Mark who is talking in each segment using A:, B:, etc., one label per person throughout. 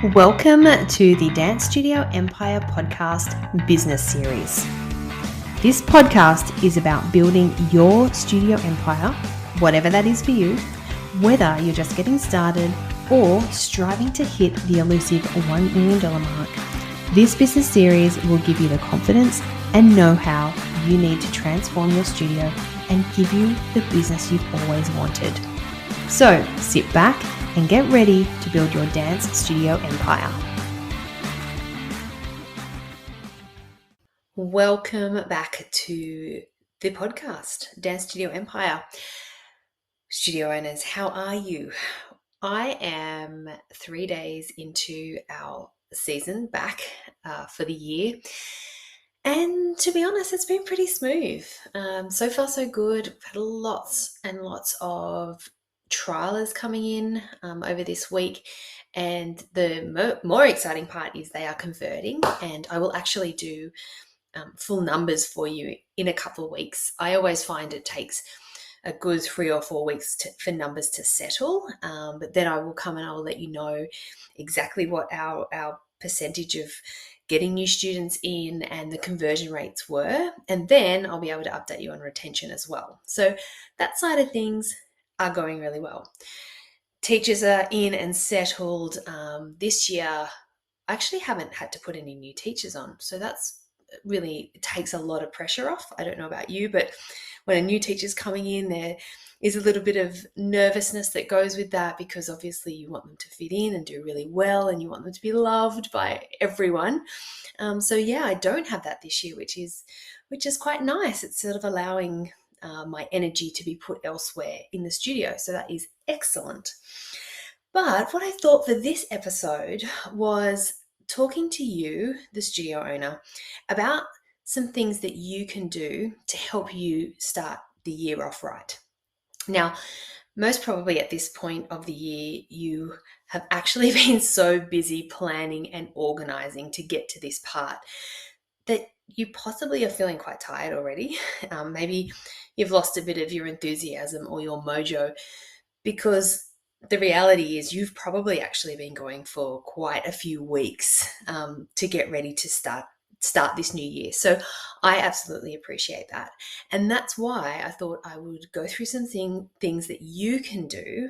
A: Welcome to the Dance Studio Empire podcast business series. This podcast is about building your studio empire, whatever that is for you, whether you're just getting started or striving to hit the elusive $1 million mark. This business series will give you the confidence and know-how you need to transform your studio and give you the business you've always wanted. So sit back and get ready to build your dance studio empire. Welcome back to the podcast, Dance Studio Empire. Studio owners, how are you? I am 3 days into our season back for the year. And to be honest, it's been pretty smooth. So far, so good. We've had lots and lots of trialers coming in over this week. And the more exciting part is they are converting. And I will actually do full numbers for you in a couple of weeks. I always find it takes a good 3 or 4 weeks for numbers to settle. But then I will come and I will let you know exactly what our percentage of getting new students in and the conversion rates were. And then I'll be able to update you on retention as well. So that side of things are going really well. Teachers are in and settled. This year, I actually haven't had to put any new teachers on. So that's really takes a lot of pressure off. I don't know about you, but when a new teacher's coming in, there is a little bit of nervousness that goes with that because obviously you want them to fit in and do really well and you want them to be loved by everyone. So yeah, I don't have that this year, which is quite nice. It's sort of allowing my energy to be put elsewhere in the studio. So that is excellent. But what I thought for this episode was talking to you, the studio owner, about some things that you can do to help you start the year off right. Now, most probably at this point of the year, you have actually been so busy planning and organizing to get to this part that you possibly are feeling quite tired already. Maybe you've lost a bit of your enthusiasm or your mojo because the reality is you've probably actually been going for quite a few weeks to get ready to start this new year. So I absolutely appreciate that. And that's why I thought I would go through some things that you can do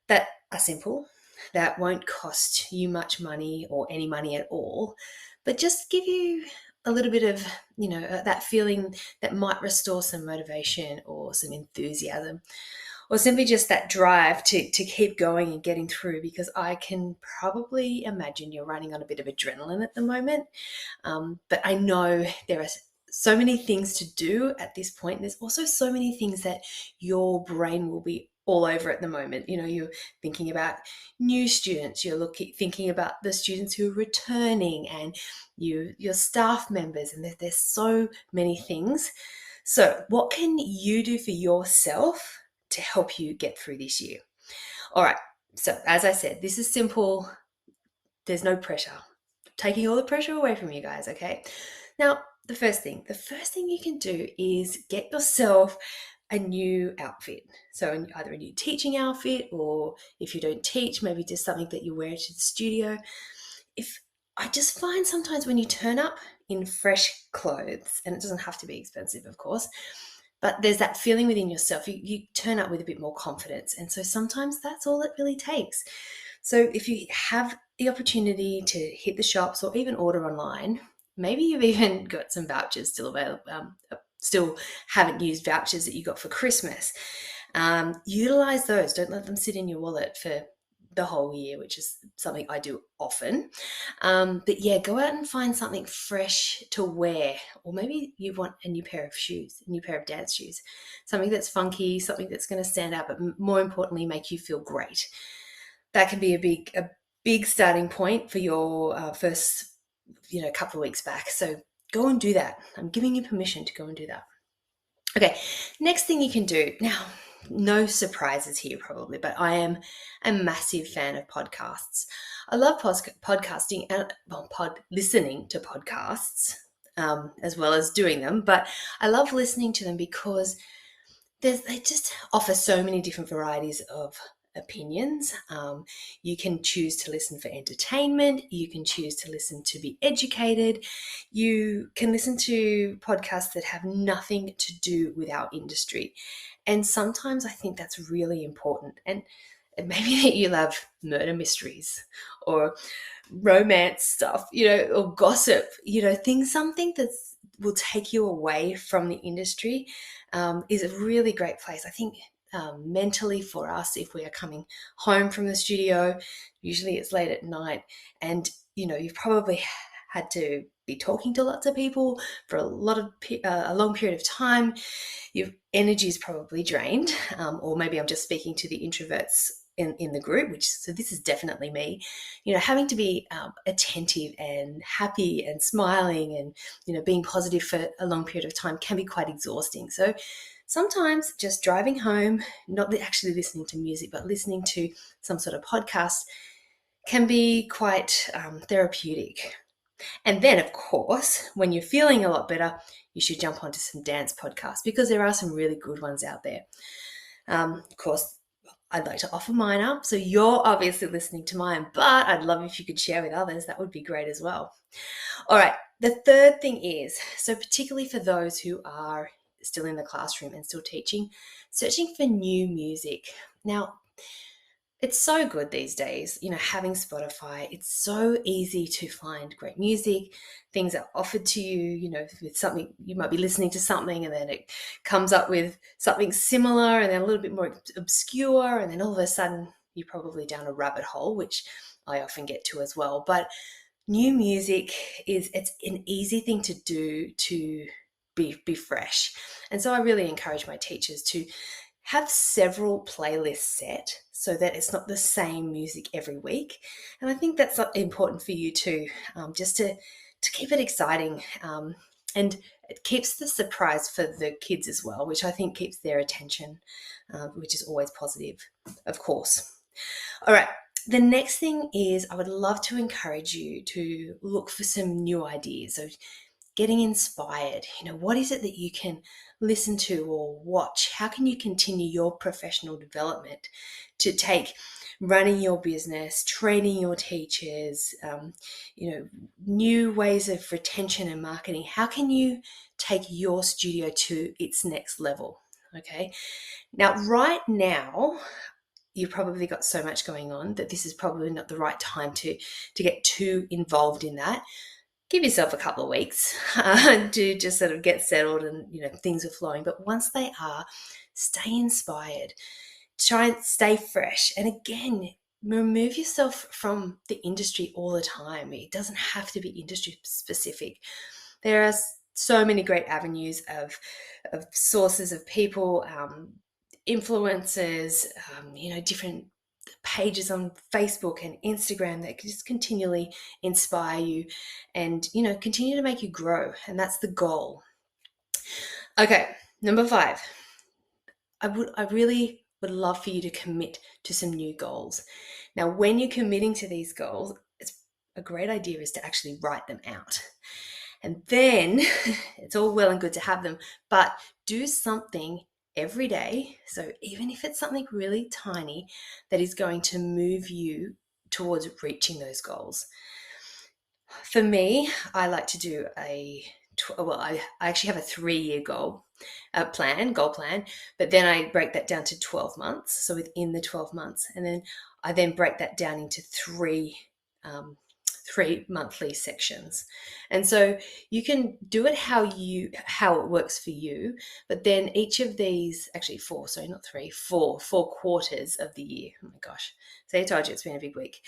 A: that are simple, that won't cost you much money or any money at all, but just give you a little bit of, that feeling that might restore some motivation or some enthusiasm, or simply just that drive to keep going and getting through, because I can probably imagine you're running on a bit of adrenaline at the moment. But I know there are so many things to do at this point. There's also so many things that your brain will be all over at the moment. You're thinking about new students, you're thinking about the students who are returning and your staff members, and there's so many things. So what can you do for yourself to help you get through this year? All right. So as I said, this is simple. There's no pressure. Taking all the pressure away from you guys, okay? Now, the first thing you can do is get yourself a new outfit. So either a new teaching outfit, or if you don't teach, maybe just something that you wear to the studio. I just find sometimes when you turn up in fresh clothes, and it doesn't have to be expensive, of course, but there's that feeling within yourself. You turn up with a bit more confidence. And so sometimes that's all it really takes. So if you have the opportunity to hit the shops or even order online, maybe you've even got some vouchers still available, still haven't used vouchers that you got for Christmas. Utilize those. Don't let them sit in your wallet for the whole year, which is something I do often. But yeah, go out and find something fresh to wear, or maybe you want a new pair of shoes, a new pair of dance shoes, something that's funky, something that's going to stand out, but more importantly, make you feel great. That can be a big starting point for your first, couple of weeks back. So go and do that. I'm giving you permission to go and do that. Okay, next thing you can do now. No surprises here probably, but I am a massive fan of podcasts. I love podcasting and listening to podcasts as well as doing them, but I love listening to them because they just offer so many different varieties of opinions. You can choose to listen for entertainment. You can choose to listen to be educated. You can listen to podcasts that have nothing to do with our industry. And sometimes I think that's really important. And maybe that you love murder mysteries or romance stuff, or gossip, something that will take you away from the industry is a really great place. I think mentally for us, if we are coming home from the studio, usually it's late at night, and you've probably had to be talking to lots of people for a long period of time. Your energy is probably drained, or maybe I'm just speaking to the introverts in the group, so this is definitely me. Having to be attentive and happy and smiling and being positive for a long period of time can be quite exhausting. So sometimes just driving home, not actually listening to music, but listening to some sort of podcast can be quite therapeutic. And then, of course, when you're feeling a lot better, you should jump onto some dance podcasts, because there are some really good ones out there. Of course, I'd like to offer mine up. So you're obviously listening to mine, but I'd love if you could share with others. That would be great as well. All right. The third thing is, so particularly for those who are still in the classroom and still teaching, searching for new music. Now, it's so good these days, having Spotify. It's so easy to find great music. Things are offered to you, with something. You might be listening to something and then it comes up with something similar and then a little bit more obscure. And then all of a sudden you're probably down a rabbit hole, which I often get to as well. But new music it's an easy thing to do to be fresh. And so I really encourage my teachers to have several playlists set so that it's not the same music every week. And I think that's important for you too, just to keep it exciting. And it keeps the surprise for the kids as well, which I think keeps their attention, which is always positive, of course. All right. The next thing is, I would love to encourage you to look for some new ideas. So getting inspired, what is it that you can listen to or watch? How can you continue your professional development to take running your business, training your teachers, new ways of retention and marketing? How can you take your studio to its next level? Okay. Now, right now, you've probably got so much going on that this is probably not the right time to get too involved in that. Give yourself a couple of weeks to just sort of get settled and, things are flowing. But once they are, stay inspired, try and stay fresh. And again, remove yourself from the industry all the time. It doesn't have to be industry specific. There are so many great avenues of sources of people, influencers, different pages on Facebook and Instagram that just continually inspire you and, continue to make you grow. And that's the goal. Okay, number 5. I really would love for you to commit to some new goals. Now, when you're committing to these goals, it's a great idea is to actually write them out. And then it's all well and good to have them, but do something every day. So even if it's something really tiny that is going to move you towards reaching those goals. For me, I like to do I actually have a 3-year goal plan, but then I break that down to 12 months. So within the 12 months, and then I break that down into 3 monthly sections. And so you can do it how it works for you, but then each of these, actually 4, sorry, not 3, 4 quarters of the year. Oh my gosh. So I told you it's been a big week.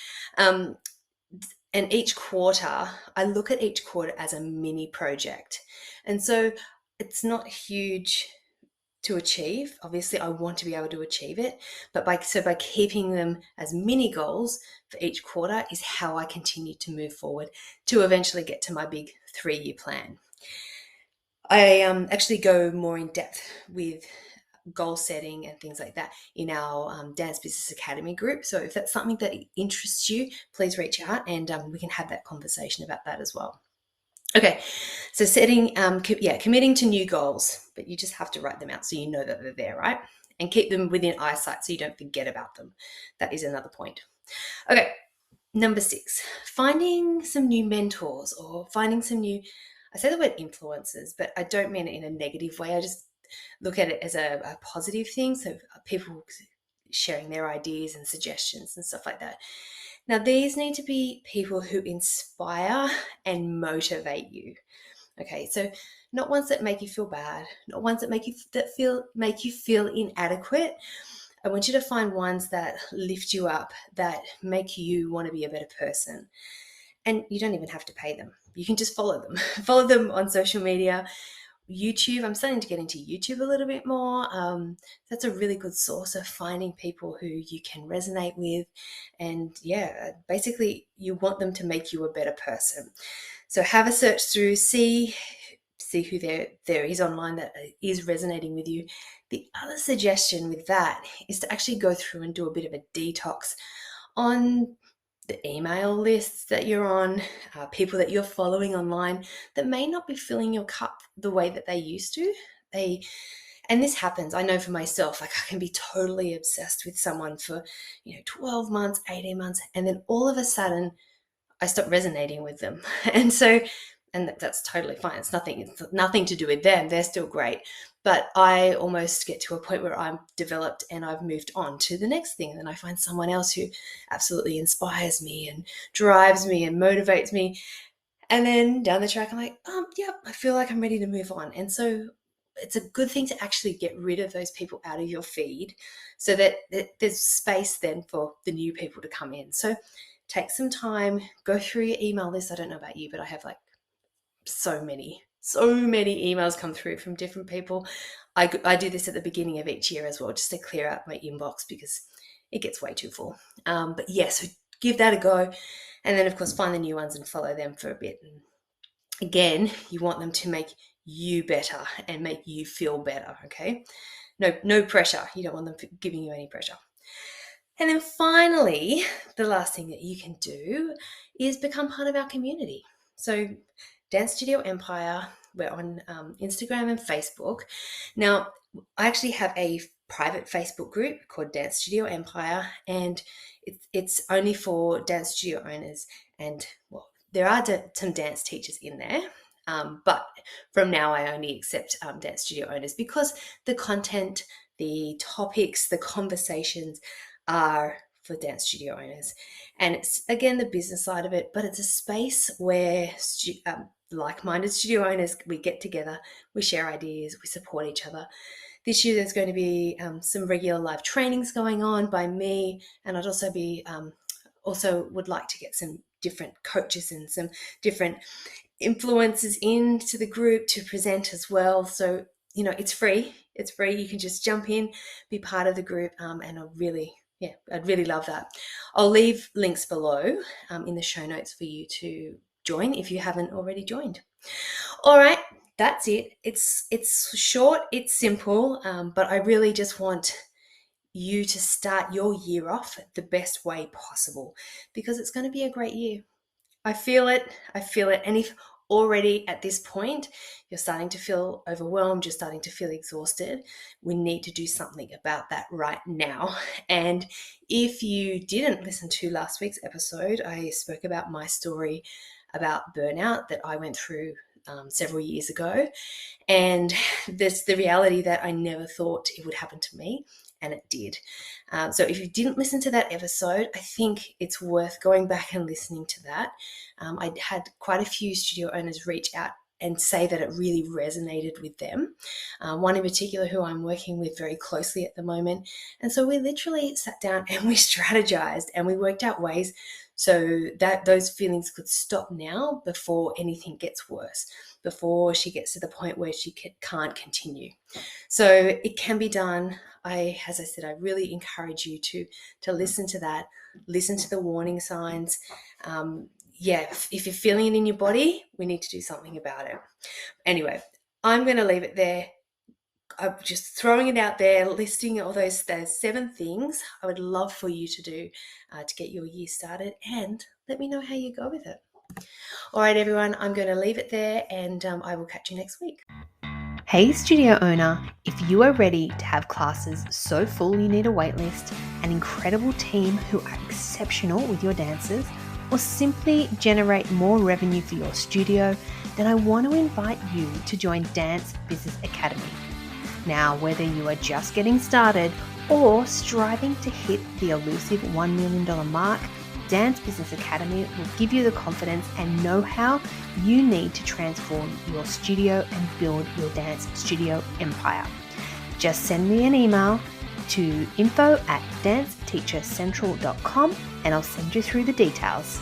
A: And each quarter, I look at each quarter as a mini project. And so it's not huge to achieve. Obviously, I want to be able to achieve it, but by keeping them as mini goals for each quarter is how I continue to move forward to eventually get to my big 3-year plan. I actually go more in depth with goal setting and things like that in our Dance Business Academy group. So if that's something that interests you, please reach out and we can have that conversation about that as well. Okay, so setting, committing to new goals, but you just have to write them out so you know that they're there, right? and keep them within eyesight so you don't forget about them. That is another point. Okay, number 6, finding some new mentors or finding some new, I say the word influencers, but I don't mean it in a negative way. I just look at it as a positive thing. So people sharing their ideas and suggestions and stuff like that. Now, these need to be people who inspire and motivate you. Okay, so not ones that make you feel bad, not ones that make you feel inadequate. I want you to find ones that lift you up, that make you want to be a better person. And you don't even have to pay them. You can just follow them. Follow them on social media. YouTube, I'm starting to get into YouTube a little bit more. That's a really good source of finding people who you can resonate with. And yeah, basically you want them to make you a better person. So have a search through, see who there is online that is resonating with you. The other suggestion with that is to actually go through and do a bit of a detox on the email lists that you're on, people that you're following online that may not be filling your cup the way that they used to. And this happens, I know for myself, like I can be totally obsessed with someone for 12 months, 18 months, and then all of a sudden I stop resonating with them. And that's totally fine. It's nothing to do with them. They're still great. But I almost get to a point where I'm developed and I've moved on to the next thing. And then I find someone else who absolutely inspires me and drives me and motivates me. And then down the track, I'm like, I feel like I'm ready to move on. And so it's a good thing to actually get rid of those people out of your feed so that there's space then for the new people to come in. So take some time, go through your email list. I don't know about you, but I have like so many emails come through from different people. I do this at the beginning of each year as well, just to clear out my inbox because it gets way too full. But yes, so give that a go. And then, of course, find the new ones and follow them for a bit. And again, you want them to make you better and make you feel better, okay? No pressure. You don't want them giving you any pressure. And then finally, the last thing that you can do is become part of our community. So Dance Studio Empire, we're on Instagram and Facebook. Now, I actually have a private Facebook group called Dance Studio Empire, and it's only for dance studio owners. And well, there are some dance teachers in there, but from now I only accept dance studio owners because the content, the topics, the conversations are for dance studio owners. And it's, again, the business side of it, but it's a space where like-minded studio owners, we get together, we share ideas, we support each other. This year there's going to be some regular live trainings going on by me, and I'd also be also would like to get some different coaches and some different influencers into the group to present as well. So it's free. You can just jump in, be part of the group, and I'd really love that. I'll leave links below in the show notes for you to join if you haven't already joined. All right, that's it. It's short, it's simple, but I really just want you to start your year off the best way possible because it's going to be a great year. I feel it. And if already at this point you're starting to feel overwhelmed, you're starting to feel exhausted, we need to do something about that right now. And if you didn't listen to last week's episode, I spoke about my story about burnout that I went through several years ago. And there's the reality that I never thought it would happen to me, and it did. So if you didn't listen to that episode, I think it's worth going back and listening to that. I had quite a few studio owners reach out and say that it really resonated with them. One in particular who I'm working with very closely at the moment. And so we literally sat down and we strategized and we worked out ways so that those feelings could stop now before anything gets worse, before she gets to the point where she can't continue. So it can be done. As I said, I really encourage you to listen to that, listen to the warning signs. If you're feeling it in your body, we need to do something about it. Anyway, I'm going to leave it there. I'm just throwing it out there, listing all those 7 things I would love for you to do to get your year started, and let me know how you go with it. All right, everyone, I'm going to leave it there, and I will catch you next week. Hey studio owner, if you are ready to have classes so full you need a waitlist, an incredible team who are exceptional with your dancers, or simply generate more revenue for your studio, then I want to invite you to join Dance Business Academy. Now, whether you are just getting started or striving to hit the elusive $1 million mark, Dance Business Academy will give you the confidence and know-how you need to transform your studio and build your dance studio empire. Just send me an email to info@danceteachercentral.com and I'll send you through the details.